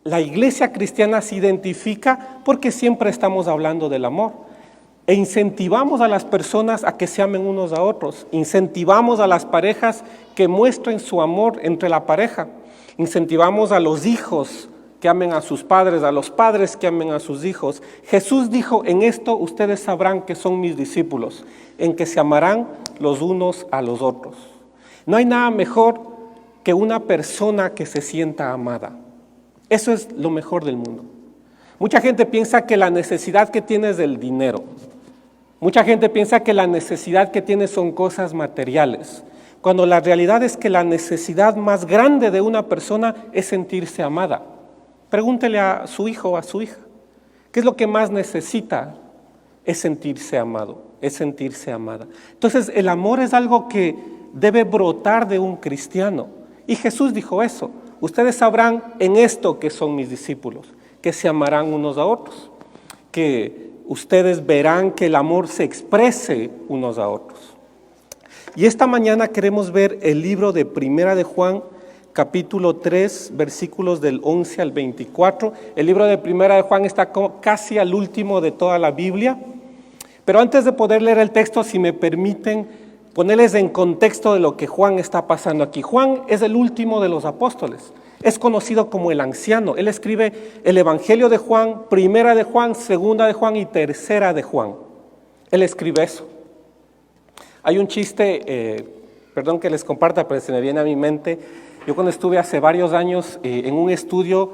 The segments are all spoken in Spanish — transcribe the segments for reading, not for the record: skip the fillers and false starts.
la iglesia cristiana se identifica porque siempre estamos hablando del amor. E incentivamos a las personas a que se amen unos a otros. Incentivamos a las parejas que muestren su amor entre la pareja. Incentivamos a los hijos que amen a sus padres, a los padres que amen a sus hijos. Jesús dijo, en esto ustedes sabrán que son mis discípulos, en que se amarán los unos a los otros. No hay nada mejor que una persona que se sienta amada. Eso es lo mejor del mundo. Mucha gente piensa que la necesidad que tiene es del dinero. Mucha gente piensa que la necesidad que tiene son cosas materiales, cuando la realidad es que la necesidad más grande de una persona es sentirse amada. Pregúntele a su hijo o a su hija, ¿qué es lo que más necesita? Es sentirse amado, es sentirse amada. Entonces el amor es algo que debe brotar de un cristiano. Y Jesús dijo eso, ustedes sabrán en esto que son mis discípulos, que se amarán unos a otros, que ustedes verán que el amor se exprese unos a otros. Y esta mañana queremos ver el libro de Primera de Juan, capítulo 3, versículos del 11 al 24. El libro de Primera de Juan está casi al último de toda la Biblia. Pero antes de poder leer el texto, si me permiten ponerles en contexto de lo que Juan está pasando aquí. Juan es el último de los apóstoles. Es conocido como el anciano. Él escribe el Evangelio de Juan, Primera de Juan, Segunda de Juan y Tercera de Juan. Él escribe eso. Hay un chiste, perdón que les comparta, pero se me viene a mi mente. Yo cuando estuve hace varios años en un estudio,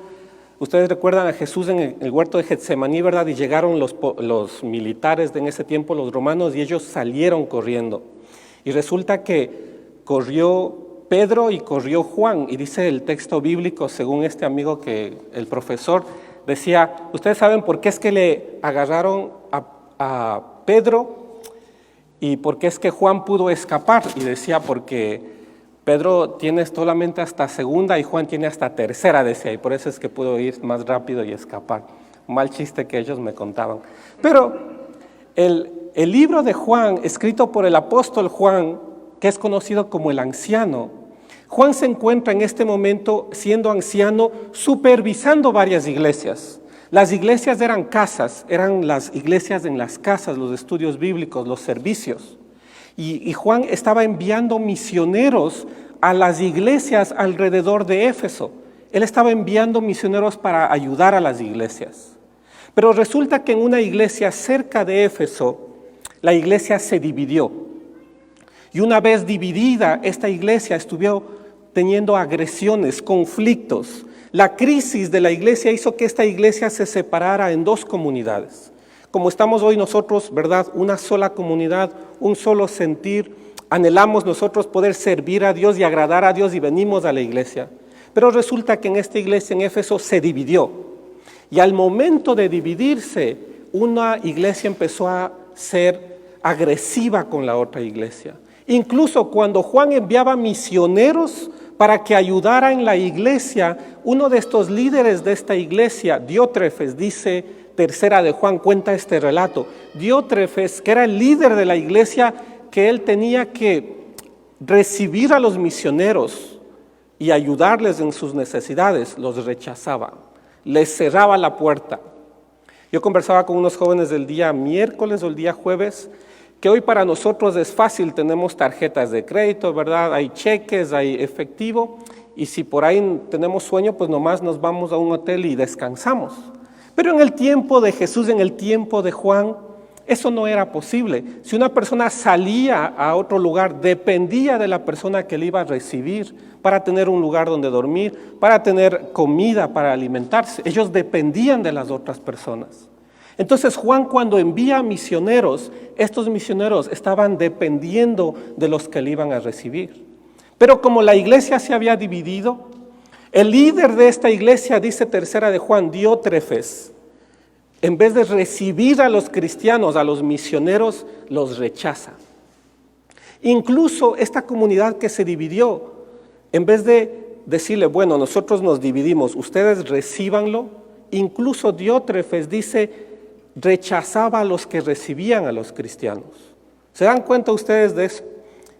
ustedes recuerdan a Jesús en el huerto de Getsemaní, ¿verdad? Y llegaron los militares de en ese tiempo, los romanos, y ellos salieron corriendo. Y resulta que corrió Pedro y corrió Juan, y dice el texto bíblico, según este amigo que el profesor decía, ustedes saben por qué es que le agarraron a Pedro y por qué es que Juan pudo escapar, y decía porque Pedro tiene solamente hasta segunda y Juan tiene hasta tercera, decía, y por eso es que pudo ir más rápido y escapar. Un mal chiste que ellos me contaban. Pero el libro de Juan, escrito por el apóstol Juan, que es conocido como el anciano, Juan se encuentra en este momento, siendo anciano, supervisando varias iglesias. Las iglesias eran casas, eran las iglesias en las casas, los estudios bíblicos, los servicios. Y Juan estaba enviando misioneros a las iglesias alrededor de Éfeso. Él estaba enviando misioneros para ayudar a las iglesias. Pero resulta que en una iglesia cerca de Éfeso, la iglesia se dividió. Y una vez dividida, esta iglesia estuvo teniendo agresiones, conflictos. La crisis de la iglesia hizo que esta iglesia se separara en dos comunidades. Como estamos hoy nosotros, ¿verdad? Una sola comunidad, un solo sentir. Anhelamos nosotros poder servir a Dios y agradar a Dios y venimos a la iglesia. Pero resulta que en esta iglesia en Éfeso se dividió. Y al momento de dividirse, una iglesia empezó a ser agresiva con la otra iglesia. Incluso cuando Juan enviaba misioneros para que ayudara en la iglesia, uno de estos líderes de esta iglesia, Diótrefes, dice Tercera de Juan, cuenta este relato. Diótrefes, que era el líder de la iglesia, que él tenía que recibir a los misioneros y ayudarles en sus necesidades, los rechazaba, les cerraba la puerta. Yo conversaba con unos jóvenes el día miércoles o el día jueves, que hoy para nosotros es fácil, tenemos tarjetas de crédito, ¿verdad? Hay cheques, hay efectivo, y si por ahí tenemos sueño, pues nomás nos vamos a un hotel y descansamos. Pero en el tiempo de Jesús, en el tiempo de Juan, eso no era posible. Si una persona salía a otro lugar, dependía de la persona que le iba a recibir para tener un lugar donde dormir, para tener comida, para alimentarse. Ellos dependían de las otras personas. Entonces Juan, cuando envía misioneros, estos misioneros estaban dependiendo de los que le iban a recibir. Pero como la iglesia se había dividido, el líder de esta iglesia, dice Tercera de Juan, Diótrefes, en vez de recibir a los cristianos, a los misioneros, los rechaza. Incluso esta comunidad que se dividió, en vez de decirle, bueno, nosotros nos dividimos, ustedes recíbanlo, incluso Diótrefes dice, rechazaba a los que recibían a los cristianos. ¿Se dan cuenta ustedes de eso?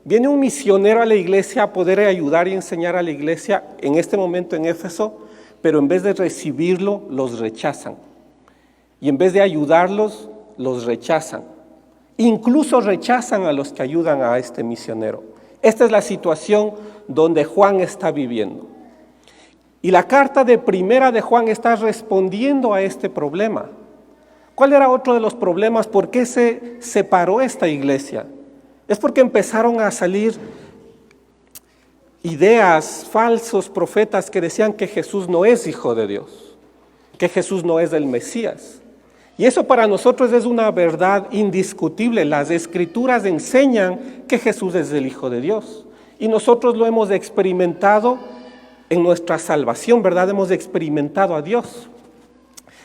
Viene un misionero a la iglesia a poder ayudar y enseñar a la iglesia en este momento en Éfeso, pero en vez de recibirlo, los rechazan. Y en vez de ayudarlos, los rechazan. Incluso rechazan a los que ayudan a este misionero. Esta es la situación donde Juan está viviendo. Y la carta de primera de Juan está respondiendo a este problema. ¿Cuál era otro de los problemas? ¿Por qué se separó esta iglesia? Es porque empezaron a salir ideas, falsos profetas que decían que Jesús no es hijo de Dios, que Jesús no es el Mesías. Y eso para nosotros es una verdad indiscutible. Las Escrituras enseñan que Jesús es el Hijo de Dios. Y nosotros lo hemos experimentado en nuestra salvación, ¿verdad? Hemos experimentado a Dios.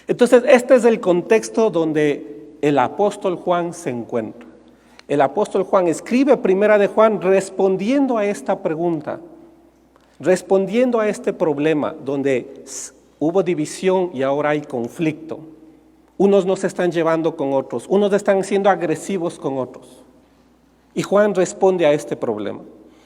Entonces, este es el contexto donde el apóstol Juan se encuentra. El apóstol Juan escribe primera de Juan respondiendo a esta pregunta, respondiendo a este problema donde hubo división y ahora hay conflicto. Unos no se están llevando con otros, unos están siendo agresivos con otros. Y Juan responde a este problema.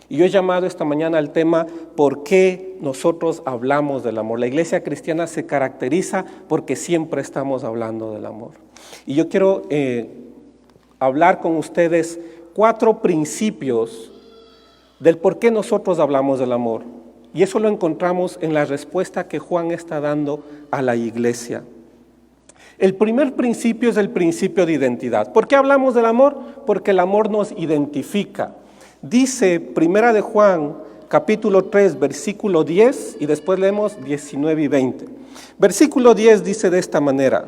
Y yo he llamado esta mañana al tema ¿por qué nosotros hablamos del amor? La iglesia cristiana se caracteriza porque siempre estamos hablando del amor. Y yo quiero hablar con ustedes 4 principios del por qué nosotros hablamos del amor. Y eso lo encontramos en la respuesta que Juan está dando a la iglesia. El primer principio es el principio de identidad. ¿Por qué hablamos del amor? Porque el amor nos identifica. Dice primera de Juan, capítulo 3, versículo 10, y después leemos 19 y 20. Versículo 10 dice de esta manera: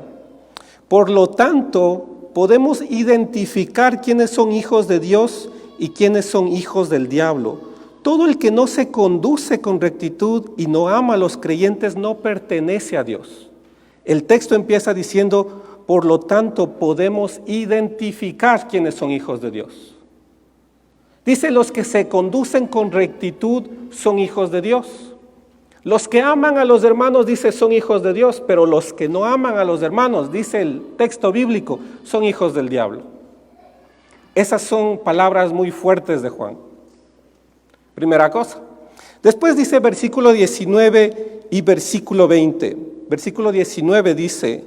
por lo tanto, podemos identificar quiénes son hijos de Dios y quiénes son hijos del diablo. Todo el que no se conduce con rectitud y no ama a los creyentes no pertenece a Dios. El texto empieza diciendo, por lo tanto, podemos identificar quiénes son hijos de Dios. Dice, los que se conducen con rectitud son hijos de Dios. Los que aman a los hermanos, dice, son hijos de Dios, pero los que no aman a los hermanos, dice el texto bíblico, son hijos del diablo. Esas son palabras muy fuertes de Juan. Primera cosa. Después dice versículo 19 y versículo 20. Versículo 19 dice,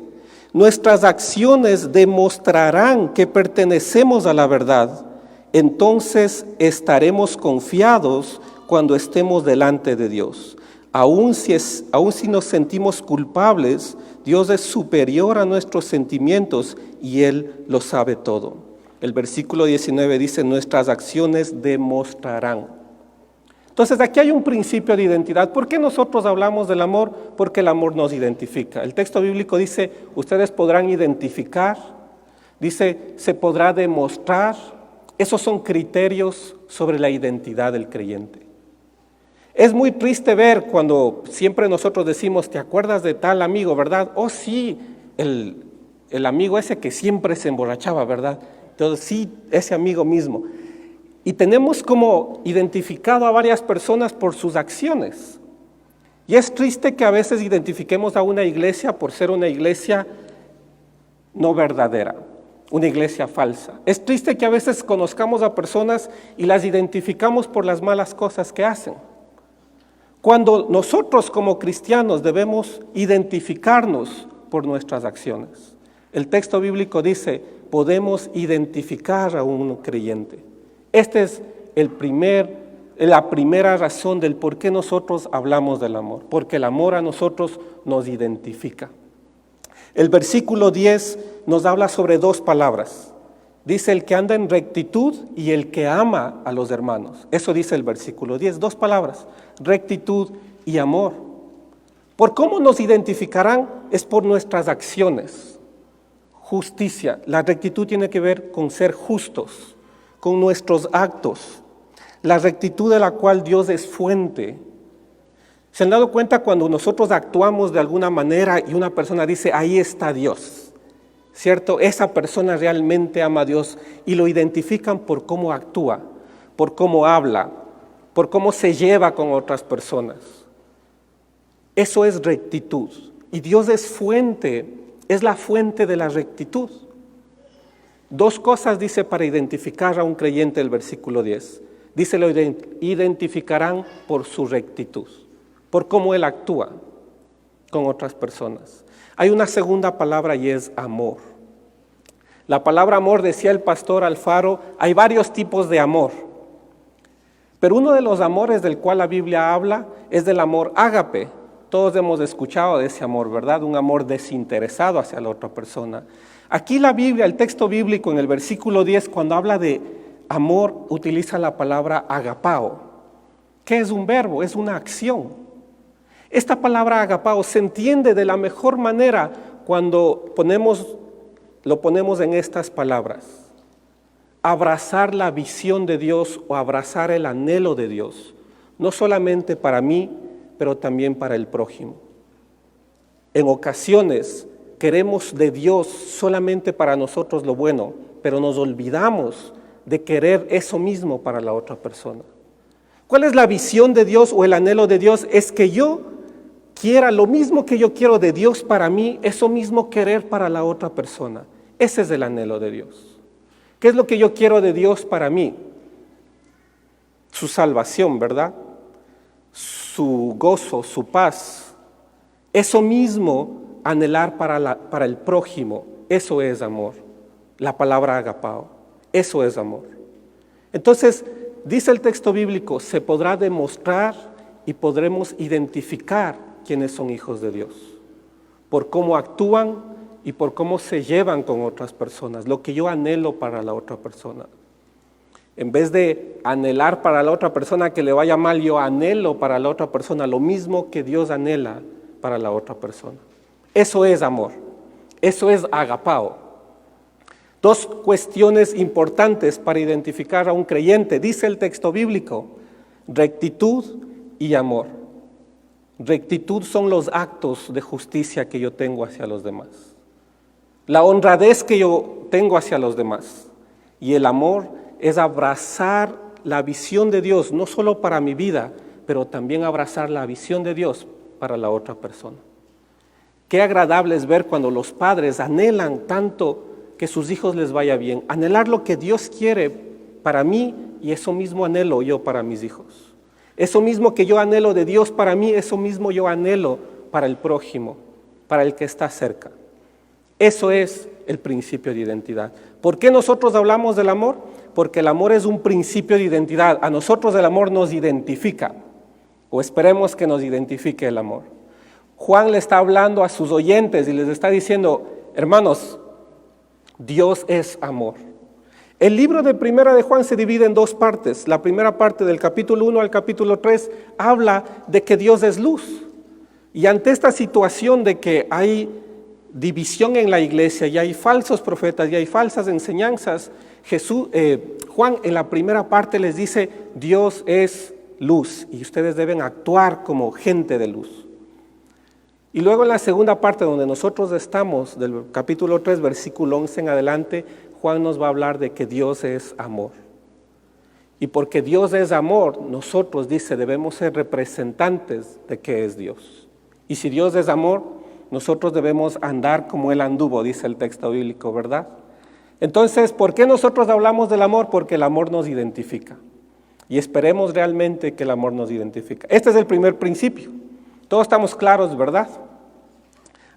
nuestras acciones demostrarán que pertenecemos a la verdad. Entonces estaremos confiados cuando estemos delante de Dios. Aun si nos sentimos culpables, Dios es superior a nuestros sentimientos y Él lo sabe todo. El versículo 19 dice, nuestras acciones demostrarán. Entonces aquí hay un principio de identidad. ¿Por qué nosotros hablamos del amor? Porque el amor nos identifica. El texto bíblico dice, ustedes podrán identificar, dice, se podrá demostrar. Esos son criterios sobre la identidad del creyente. Es muy triste ver cuando siempre nosotros decimos, ¿te acuerdas de tal amigo, verdad? Oh sí, el amigo ese que siempre se emborrachaba, ¿verdad? Entonces sí, ese amigo mismo. Y tenemos como identificado a varias personas por sus acciones. Y es triste que a veces identifiquemos a una iglesia por ser una iglesia no verdadera, una iglesia falsa. Es triste que a veces conozcamos a personas y las identificamos por las malas cosas que hacen. Cuando nosotros como cristianos debemos identificarnos por nuestras acciones. El texto bíblico dice, podemos identificar a un creyente. Esta es la primera razón del por qué nosotros hablamos del amor, porque el amor a nosotros nos identifica. El versículo 10 nos habla sobre 2 palabras. Dice el que anda en rectitud y el que ama a los hermanos. Eso dice el versículo 10, 2 palabras, rectitud y amor. ¿Por cómo nos identificarán? Es por nuestras acciones. Justicia, la rectitud tiene que ver con ser justos, con nuestros actos, la rectitud de la cual Dios es fuente. ¿Se han dado cuenta cuando nosotros actuamos de alguna manera y una persona dice, ahí está Dios? ¿Cierto? Esa persona realmente ama a Dios y lo identifican por cómo actúa, por cómo habla, por cómo se lleva con otras personas. Eso es rectitud. Y Dios es fuente, es la fuente de la rectitud. 2 cosas dice para identificar a un creyente el versículo 10. Dice, lo identificarán por su rectitud, por cómo él actúa. con otras personas. Hay una segunda palabra y es amor. La palabra amor, decía el pastor Alfaro, hay varios tipos de amor. Pero uno de los amores del cual la Biblia habla es del amor ágape. Todos hemos escuchado de ese amor, ¿verdad? Un amor desinteresado hacia la otra persona. Aquí la Biblia, el texto bíblico en el versículo 10, cuando habla de amor, utiliza la palabra agapao. ¿Qué es un verbo? Es una acción. Esta palabra agapao se entiende de la mejor manera cuando lo ponemos en estas palabras. Abrazar la visión de Dios o abrazar el anhelo de Dios, no solamente para mí, pero también para el prójimo. En ocasiones queremos de Dios solamente para nosotros lo bueno, pero nos olvidamos de querer eso mismo para la otra persona. ¿Cuál es la visión de Dios o el anhelo de Dios? Es que yo quiera lo mismo que yo quiero de Dios para mí, eso mismo querer para la otra persona. Ese es el anhelo de Dios. ¿Qué es lo que yo quiero de Dios para mí? Su salvación, ¿verdad? Su gozo, su paz. Eso mismo, anhelar para el prójimo, eso es amor. La palabra agapao, eso es amor. Entonces, dice el texto bíblico, se podrá demostrar y podremos identificar quiénes son hijos de Dios, por cómo actúan y por cómo se llevan con otras personas, lo que yo anhelo para la otra persona. En vez de anhelar para la otra persona que le vaya mal, yo anhelo para la otra persona lo mismo que Dios anhela para la otra persona. Eso es amor, eso es agapao. Dos cuestiones importantes para identificar a un creyente, dice el texto bíblico, rectitud y amor. Rectitud son los actos de justicia que yo tengo hacia los demás. La honradez que yo tengo hacia los demás. Y el amor es abrazar la visión de Dios, no solo para mi vida, pero también abrazar la visión de Dios para la otra persona. Qué agradable es ver cuando los padres anhelan tanto que sus hijos les vaya bien, anhelar lo que Dios quiere para mí y eso mismo anhelo yo para mis hijos. Eso mismo que yo anhelo de Dios para mí, eso mismo yo anhelo para el prójimo, para el que está cerca. Eso es el principio de identidad. ¿Por qué nosotros hablamos del amor? Porque el amor es un principio de identidad. A nosotros el amor nos identifica, o esperemos que nos identifique el amor. Juan le está hablando a sus oyentes y les está diciendo, hermanos, Dios es amor. El libro de Primera de Juan se divide en dos partes. La primera parte del capítulo 1 al capítulo 3 habla de que Dios es luz. Y ante esta situación de que hay división en la iglesia y hay falsos profetas y hay falsas enseñanzas, Juan en la primera parte les dice, Dios es luz y ustedes deben actuar como gente de luz. Y luego en la segunda parte donde nosotros estamos, del capítulo 3, versículo 11 en adelante, Juan nos va a hablar de que Dios es amor. Y porque Dios es amor, nosotros, dice, debemos ser representantes de que es Dios. Y si Dios es amor, nosotros debemos andar como Él anduvo, dice el texto bíblico, ¿verdad? Entonces, ¿por qué nosotros hablamos del amor? Porque el amor nos identifica. Y esperemos realmente que el amor nos identifica. Este es el primer principio. Todos estamos claros, ¿verdad?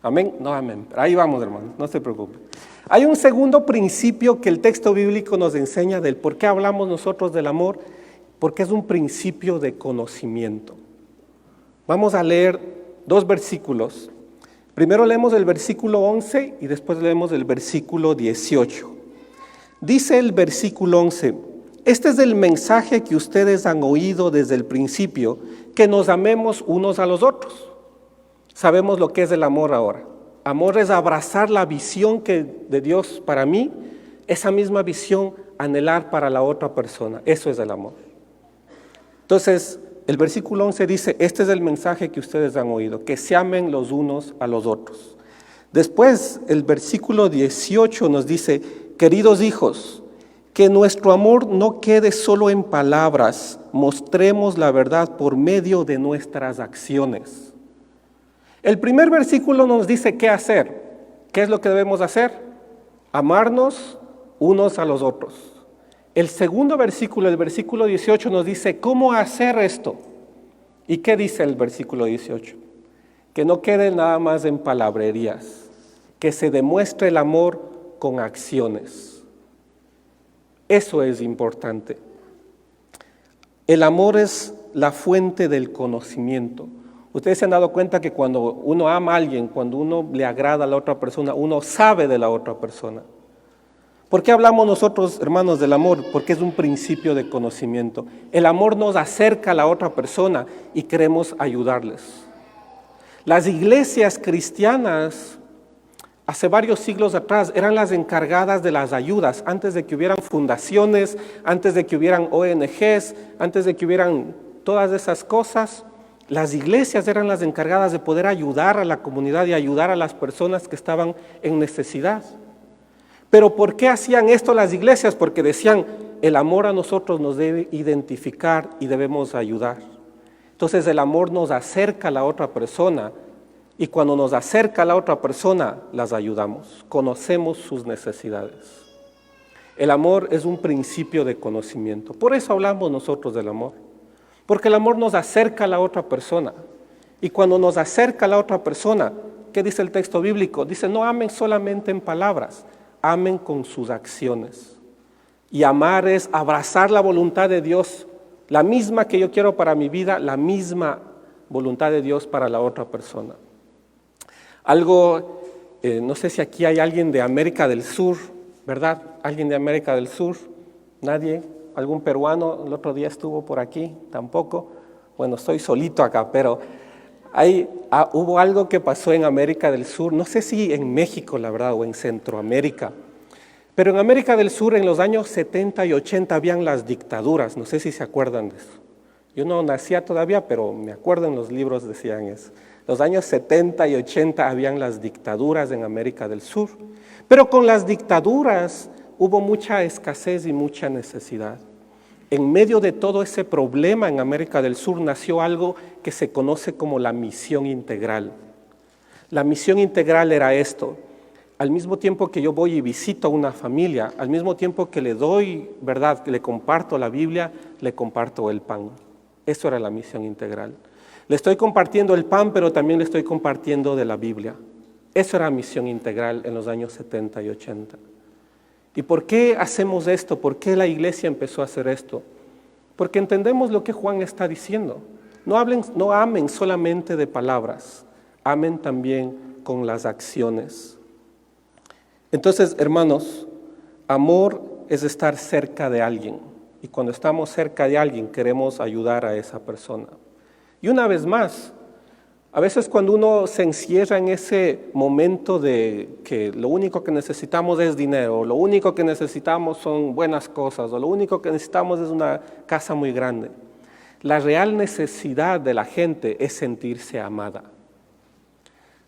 Amén. No, amén. Ahí vamos, hermanos, no se preocupen. Hay un segundo principio que el texto bíblico nos enseña del por qué hablamos nosotros del amor, porque es un principio de conocimiento. Vamos a leer dos versículos. Primero leemos el versículo 11 y después leemos el versículo 18. Dice el versículo 11, este es el mensaje que ustedes han oído desde el principio, que nos amemos unos a los otros. Sabemos lo que es el amor ahora. Amor es abrazar la visión de Dios para mí, esa misma visión anhelar para la otra persona. Eso es el amor. Entonces, el versículo 11 dice, este es el mensaje que ustedes han oído, que se amen los unos a los otros. Después, el versículo 18 nos dice, queridos hijos, que nuestro amor no quede solo en palabras, mostremos la verdad por medio de nuestras acciones. El primer versículo nos dice qué hacer. ¿Qué es lo que debemos hacer? Amarnos unos a los otros. El segundo versículo, el versículo 18, nos dice cómo hacer esto. ¿Y qué dice el versículo 18? que no quede nada más en palabrerías, que se demuestre el amor con acciones. Eso es importante. El amor es la fuente del conocimiento. Ustedes se han dado cuenta que cuando uno ama a alguien, cuando uno le agrada a la otra persona, uno sabe de la otra persona. ¿Por qué hablamos nosotros, hermanos, del amor? Porque es un principio de conocimiento. El amor nos acerca a la otra persona y queremos ayudarles. Las iglesias cristianas, hace varios siglos atrás, eran las encargadas de las ayudas, antes de que hubieran fundaciones, antes de que hubieran ONGs, antes de que hubieran todas esas cosas. Las iglesias eran las encargadas de poder ayudar a la comunidad y ayudar a las personas que estaban en necesidad. Pero ¿por qué hacían esto las iglesias? Porque decían, el amor a nosotros nos debe identificar y debemos ayudar. Entonces el amor nos acerca a la otra persona y cuando nos acerca a la otra persona, las ayudamos, conocemos sus necesidades. El amor es un principio de conocimiento. Por eso hablamos nosotros del amor. Porque el amor nos acerca a la otra persona. Y cuando nos acerca a la otra persona, ¿qué dice el texto bíblico? Dice, no amen solamente en palabras, amen con sus acciones. Y amar es abrazar la voluntad de Dios, la misma que yo quiero para mi vida, la misma voluntad de Dios para la otra persona. Algo, no sé si aquí hay alguien de América del Sur, ¿verdad? ¿Alguien de América del Sur? ¿Nadie? ¿Algún peruano? El otro día estuvo por aquí, tampoco. Bueno, estoy solito acá, pero hubo algo que pasó en América del Sur, no sé si en México, la verdad, o en Centroamérica, pero en América del Sur en los años 70 y 80 habían las dictaduras, no sé si se acuerdan de eso. Yo no nacía todavía, pero me acuerdo en los libros decían eso. Los años 70 y 80 habían las dictaduras en América del Sur, pero con las dictaduras hubo mucha escasez y mucha necesidad. En medio de todo ese problema en América del Sur nació algo que se conoce como la misión integral. La misión integral era esto: al mismo tiempo que yo voy y visito a una familia, al mismo tiempo que le doy, ¿verdad?, que le comparto la Biblia, le comparto el pan. Eso era la misión integral. Le estoy compartiendo el pan, pero también le estoy compartiendo de la Biblia. Eso era misión integral en los años 70 y 80. ¿Y por qué hacemos esto? ¿Por qué la iglesia empezó a hacer esto? Porque entendemos lo que Juan está diciendo. No amen solamente de palabras, amen también con las acciones. Entonces, hermanos, amor es estar cerca de alguien. Y cuando estamos cerca de alguien, queremos ayudar a esa persona. Y una vez más, a veces cuando uno se encierra en ese momento de que lo único que necesitamos es dinero, o lo único que necesitamos son buenas cosas, o lo único que necesitamos es una casa muy grande, la real necesidad de la gente es sentirse amada.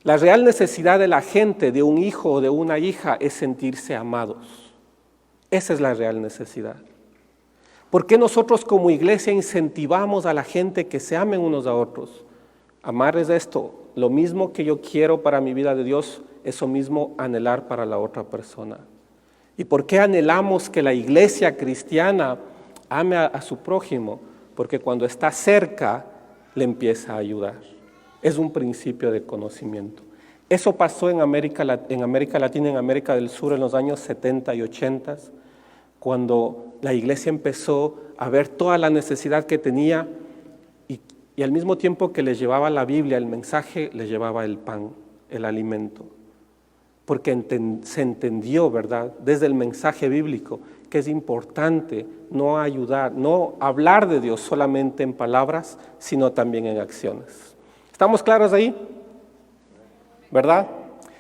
La real necesidad de la gente, de un hijo o de una hija, es sentirse amados. Esa es la real necesidad. ¿Por qué nosotros como iglesia incentivamos a la gente que se amen unos a otros? Amar es esto, lo mismo que yo quiero para mi vida de Dios, eso mismo anhelar para la otra persona. ¿Y por qué anhelamos que la iglesia cristiana ame a su prójimo? Porque cuando está cerca, le empieza a ayudar. Es un principio de conocimiento. Eso pasó en América Latina, en América del Sur en los años 70 y 80, cuando la iglesia empezó a ver toda la necesidad que tenía y al mismo tiempo que les llevaba la Biblia, el mensaje, les llevaba el pan, el alimento. Porque se entendió, ¿verdad?, desde el mensaje bíblico, que es importante no hablar de Dios solamente en palabras, sino también en acciones. ¿Estamos claros ahí? ¿Verdad?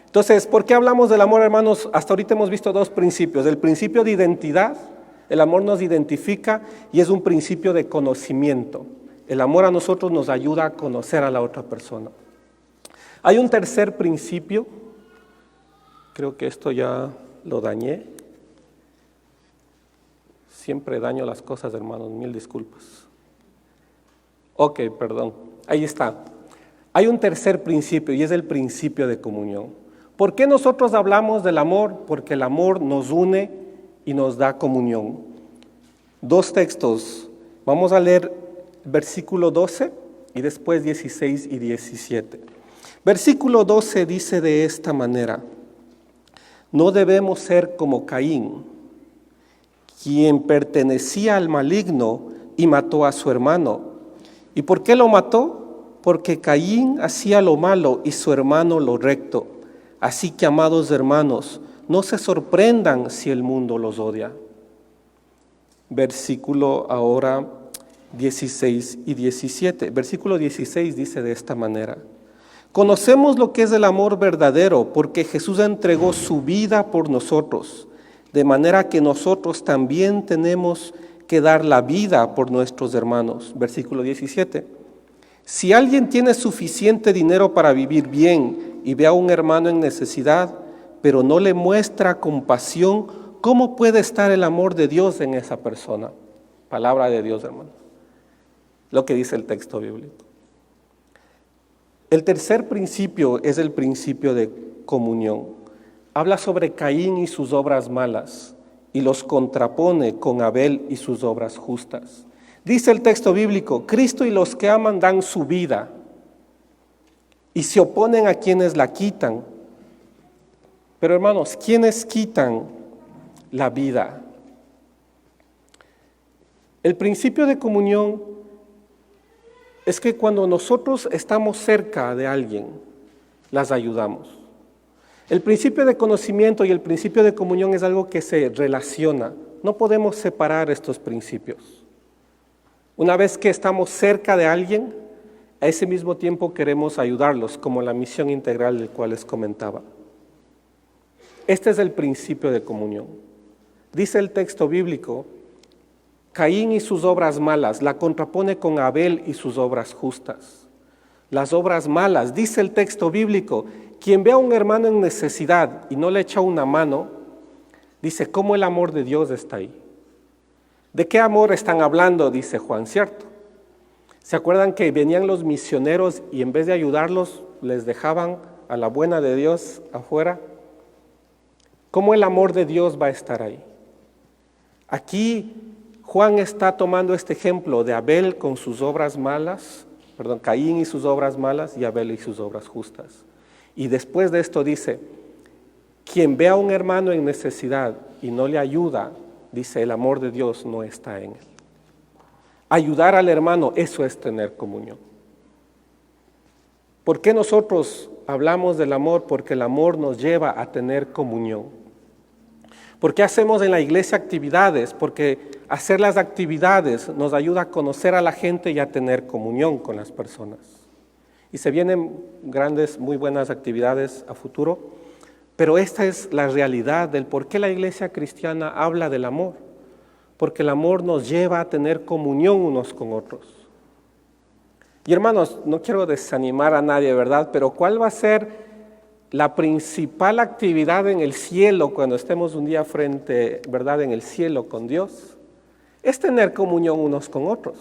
Entonces, ¿por qué hablamos del amor, hermanos? Hasta ahorita hemos visto dos principios. El principio de identidad, el amor nos identifica y es un principio de conocimiento. El amor a nosotros nos ayuda a conocer a la otra persona. Hay un tercer principio, creo que esto ya lo dañé. Siempre daño las cosas, hermanos, mil disculpas. Ok, perdón, ahí está. Hay un tercer principio y es el principio de comunión. ¿Por qué nosotros hablamos del amor? Porque el amor nos une y nos da comunión. Dos textos, vamos a leer versículo 12 y después 16 y 17. Versículo 12 dice de esta manera: no debemos ser como Caín, quien pertenecía al maligno y mató a su hermano. ¿Y por qué lo mató? Porque Caín hacía lo malo y su hermano lo recto. Así que, amados hermanos, no se sorprendan si el mundo los odia. Versículo ahora 16 y 17. Versículo 16 dice de esta manera: conocemos lo que es el amor verdadero, porque Jesús entregó su vida por nosotros, de manera que nosotros también tenemos que dar la vida por nuestros hermanos. Versículo 17. Si alguien tiene suficiente dinero para vivir bien y ve a un hermano en necesidad, pero no le muestra compasión, ¿cómo puede estar el amor de Dios en esa persona? Palabra de Dios, hermano. Lo que dice el texto bíblico. El tercer principio es el principio de comunión. Habla sobre Caín y sus obras malas y los contrapone con Abel y sus obras justas. Dice el texto bíblico: Cristo y los que aman dan su vida y se oponen a quienes la quitan. Pero hermanos, ¿quiénes quitan la vida? El principio de comunión es que cuando nosotros estamos cerca de alguien, las ayudamos. El principio de conocimiento y el principio de comunión es algo que se relaciona. No podemos separar estos principios. Una vez que estamos cerca de alguien, a ese mismo tiempo queremos ayudarlos, como la misión integral del cual les comentaba. Este es el principio de comunión. Dice el texto bíblico: Caín y sus obras malas, la contrapone con Abel y sus obras justas. Las obras malas, dice el texto bíblico, quien ve a un hermano en necesidad y no le echa una mano, dice, ¿cómo el amor de Dios está ahí? ¿De qué amor están hablando? Dice Juan, ¿cierto? ¿Se acuerdan que venían los misioneros y en vez de ayudarlos, les dejaban a la buena de Dios afuera? ¿Cómo el amor de Dios va a estar ahí? Aquí Juan está tomando este ejemplo de Abel con sus obras malas, Caín y sus obras malas y Abel y sus obras justas. Y después de esto dice, quien ve a un hermano en necesidad y no le ayuda, dice, el amor de Dios no está en él. Ayudar al hermano, eso es tener comunión. ¿Por qué nosotros hablamos del amor? Porque el amor nos lleva a tener comunión. ¿Por qué hacemos en la iglesia actividades? Porque hacer las actividades nos ayuda a conocer a la gente y a tener comunión con las personas. Y se vienen grandes, muy buenas actividades a futuro, pero esta es la realidad del por qué la iglesia cristiana habla del amor. Porque el amor nos lleva a tener comunión unos con otros. Y hermanos, no quiero desanimar a nadie, ¿verdad? Pero ¿cuál va a ser la principal actividad en el cielo cuando estemos un día frente, ¿verdad?, en el cielo con Dios? Es tener comunión unos con otros.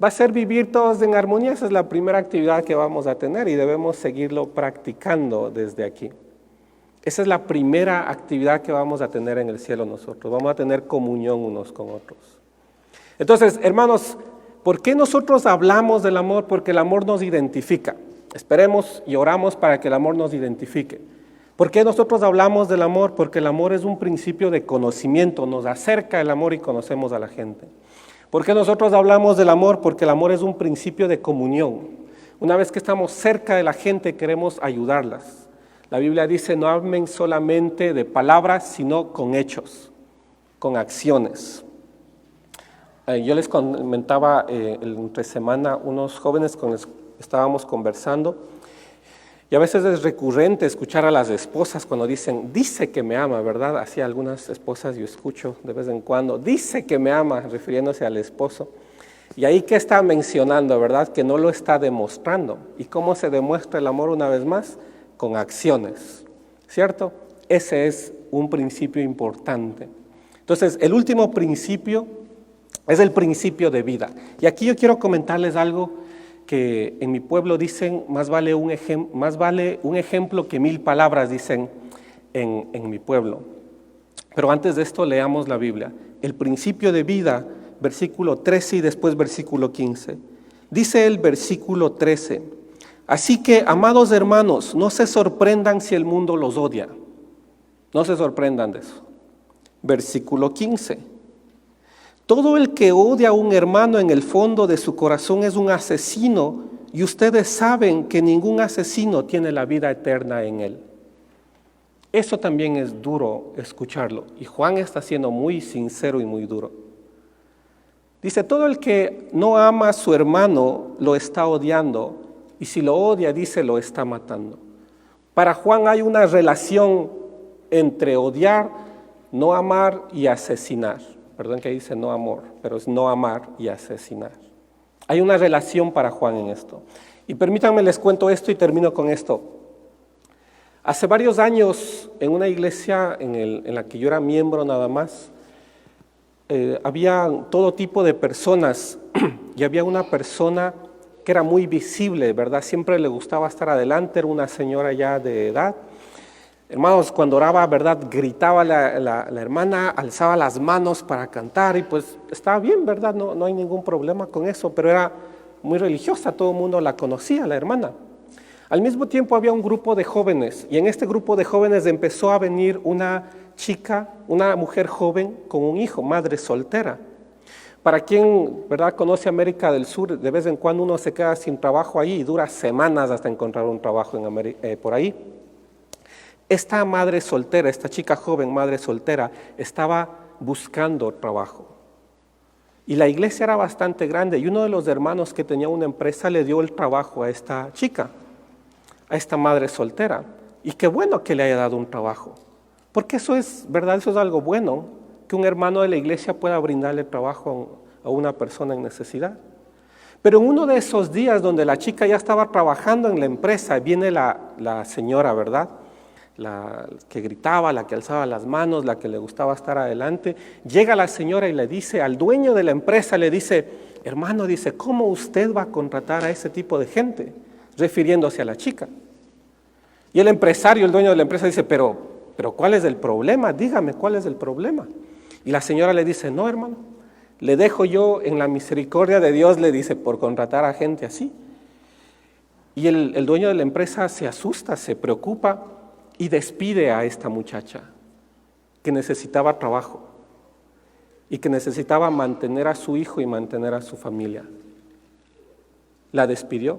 Va a ser vivir todos en armonía. Esa es la primera actividad que vamos a tener y debemos seguirlo practicando desde aquí. Esa es la primera actividad que vamos a tener en el cielo nosotros. Vamos a tener comunión unos con otros. Entonces, hermanos, ¿por qué nosotros hablamos del amor? Porque el amor nos identifica. Esperemos y oramos para que el amor nos identifique. ¿Por qué nosotros hablamos del amor? Porque el amor es un principio de conocimiento, nos acerca el amor y conocemos a la gente. ¿Por qué nosotros hablamos del amor? Porque el amor es un principio de comunión. Una vez que estamos cerca de la gente, queremos ayudarlas. La Biblia dice, no hablen solamente de palabras, sino con hechos, con acciones. Yo les comentaba entre semana unos jóvenes con los que estábamos conversando, y a veces es recurrente escuchar a las esposas cuando dicen, dice que me ama, ¿verdad? Así algunas esposas yo escucho de vez en cuando, dice que me ama, refiriéndose al esposo. Y ahí, ¿qué está mencionando, verdad? Que no lo está demostrando. ¿Y cómo se demuestra el amor una vez más? Con acciones, ¿cierto? Ese es un principio importante. Entonces, el último principio es el principio de vida. Y aquí yo quiero comentarles algo que en mi pueblo dicen, más vale un ejemplo que 1000 palabras, dicen en mi pueblo. Pero antes de esto leamos la Biblia. El principio de vida, versículo 13 y después versículo 15. Dice el versículo 13, Así que, amados hermanos, no se sorprendan si el mundo los odia. No se sorprendan de eso. Versículo 15. Todo el que odia a un hermano en el fondo de su corazón es un asesino, y ustedes saben que ningún asesino tiene la vida eterna en él. Eso también es duro escucharlo, y Juan está siendo muy sincero y muy duro. Dice, todo el que no ama a su hermano lo está odiando, y si lo odia, dice, lo está matando. Para Juan hay una relación entre odiar, no amar y asesinar. Perdón que dice no amor, pero es no amar y asesinar. Hay una relación para Juan en esto. Y permítanme les cuento esto y termino con esto. Hace varios años, en una iglesia en la que yo era miembro nada más, había todo tipo de personas y había una persona que era muy visible, ¿verdad? Siempre le gustaba estar adelante, era una señora ya de edad. Hermanos, cuando oraba, ¿verdad? Gritaba la hermana, alzaba las manos para cantar y pues estaba bien, ¿verdad? No hay ningún problema con eso, pero era muy religiosa, todo el mundo la conocía, la hermana. Al mismo tiempo había un grupo de jóvenes y en este grupo de jóvenes empezó a venir una chica, una mujer joven con un hijo, madre soltera. Para quien, ¿verdad?, conoce América del Sur, de vez en cuando uno se queda sin trabajo ahí y dura semanas hasta encontrar un trabajo por ahí. Esta madre soltera, esta chica joven, madre soltera, estaba buscando trabajo. Y la iglesia era bastante grande y uno de los hermanos que tenía una empresa le dio el trabajo a esta chica, a esta madre soltera. Y qué bueno que le haya dado un trabajo, porque eso es, ¿verdad? Eso es algo bueno, que un hermano de la iglesia pueda brindarle trabajo a una persona en necesidad. Pero en uno de esos días donde la chica ya estaba trabajando en la empresa, viene la señora, ¿verdad?, la que gritaba, la que alzaba las manos, la que le gustaba estar adelante. Llega la señora y le dice al dueño de la empresa, le dice, hermano, dice, ¿cómo usted va a contratar a ese tipo de gente? Refiriéndose a la chica. Y el empresario, el dueño de la empresa dice, pero ¿cuál es el problema? Dígame, ¿cuál es el problema? Y la señora le dice, no, hermano, le dejo yo en la misericordia de Dios, le dice, por contratar a gente así. Y el dueño de la empresa se asusta, se preocupa, y despide a esta muchacha que necesitaba trabajo y que necesitaba mantener a su hijo y mantener a su familia. La despidió.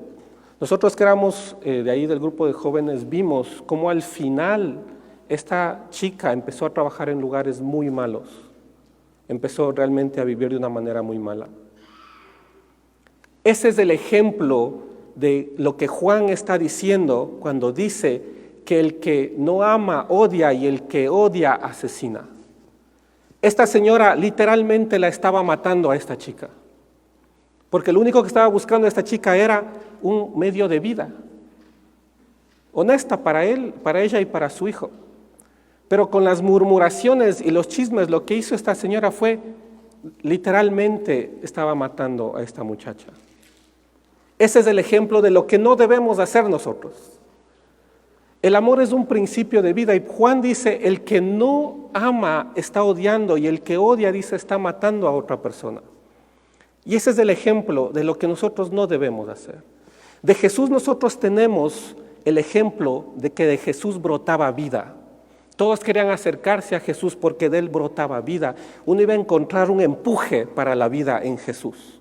Nosotros que éramos de ahí del grupo de jóvenes vimos cómo al final esta chica empezó a trabajar en lugares muy malos. Empezó realmente a vivir de una manera muy mala. Ese es el ejemplo de lo que Juan está diciendo cuando dice que el que no ama odia y el que odia asesina. Esta señora literalmente la estaba matando a esta chica, porque lo único que estaba buscando esta chica era un medio de vida, honesta para ella y para su hijo. Pero con las murmuraciones y los chismes, lo que hizo esta señora fue, literalmente estaba matando a esta muchacha. Ese es el ejemplo de lo que no debemos hacer nosotros. El amor es un principio de vida y Juan dice, el que no ama está odiando y el que odia, dice, está matando a otra persona. Y ese es el ejemplo de lo que nosotros no debemos hacer. De Jesús nosotros tenemos el ejemplo de que de Jesús brotaba vida. Todos querían acercarse a Jesús porque de él brotaba vida. Uno iba a encontrar un empuje para la vida en Jesús.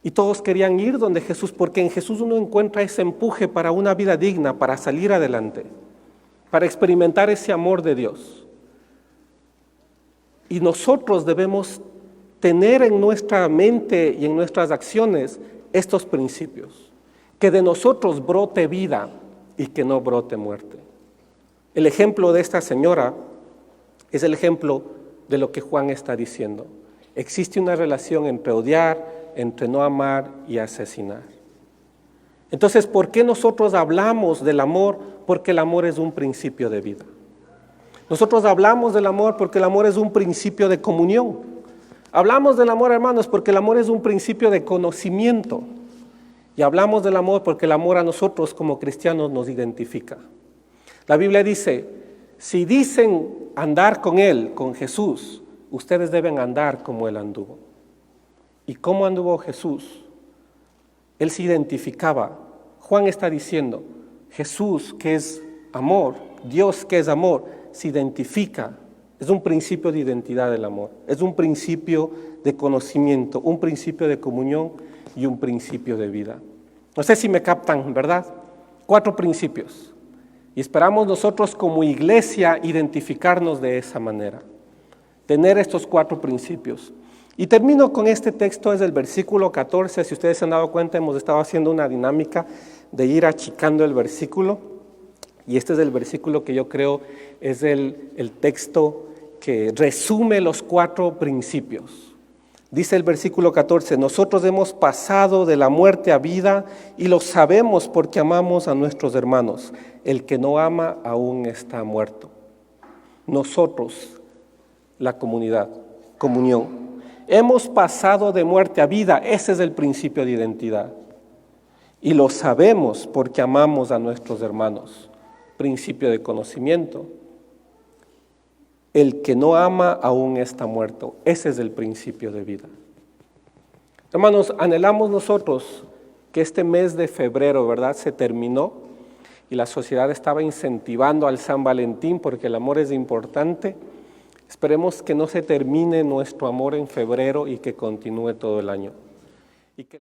Y todos querían ir donde Jesús, porque en Jesús uno encuentra ese empuje para una vida digna, para salir adelante, para experimentar ese amor de Dios. Y nosotros debemos tener en nuestra mente y en nuestras acciones estos principios, que de nosotros brote vida y que no brote muerte. El ejemplo de esta señora es el ejemplo de lo que Juan está diciendo. Existe una relación entre odiar, entre no amar y asesinar. Entonces, ¿por qué nosotros hablamos del amor? Porque el amor es un principio de vida. Nosotros hablamos del amor porque el amor es un principio de comunión. Hablamos del amor, hermanos, porque el amor es un principio de conocimiento. Y hablamos del amor porque el amor a nosotros como cristianos nos identifica. La Biblia dice, si dicen andar con Él, con Jesús, ustedes deben andar como Él anduvo. ¿Y cómo anduvo Jesús? Él se identificaba. Juan está diciendo, Jesús, que es amor, Dios, que es amor, se identifica. Es un principio de identidad del amor, es un principio de conocimiento, un principio de comunión y un principio de vida. No sé si me captan, ¿verdad? 4 principios. Y esperamos nosotros como iglesia identificarnos de esa manera, tener estos 4 principios. Y termino con este texto, es el versículo 14. Si ustedes se han dado cuenta, hemos estado haciendo una dinámica de ir achicando el versículo. Y este es el versículo que yo creo es el texto que resume los 4 principios. Dice el versículo 14, nosotros hemos pasado de la muerte a vida y lo sabemos porque amamos a nuestros hermanos. El que no ama aún está muerto. Nosotros, la comunidad, comunión, hemos pasado de muerte a vida. Ese es el principio de identidad. Y lo sabemos porque amamos a nuestros hermanos. Principio de conocimiento. El que no ama aún está muerto. Ese es el principio de vida. Hermanos, anhelamos nosotros que este mes de febrero, ¿verdad?, se terminó y la sociedad estaba incentivando al San Valentín porque el amor es importante. Esperemos que no se termine nuestro amor en febrero y que continúe todo el año.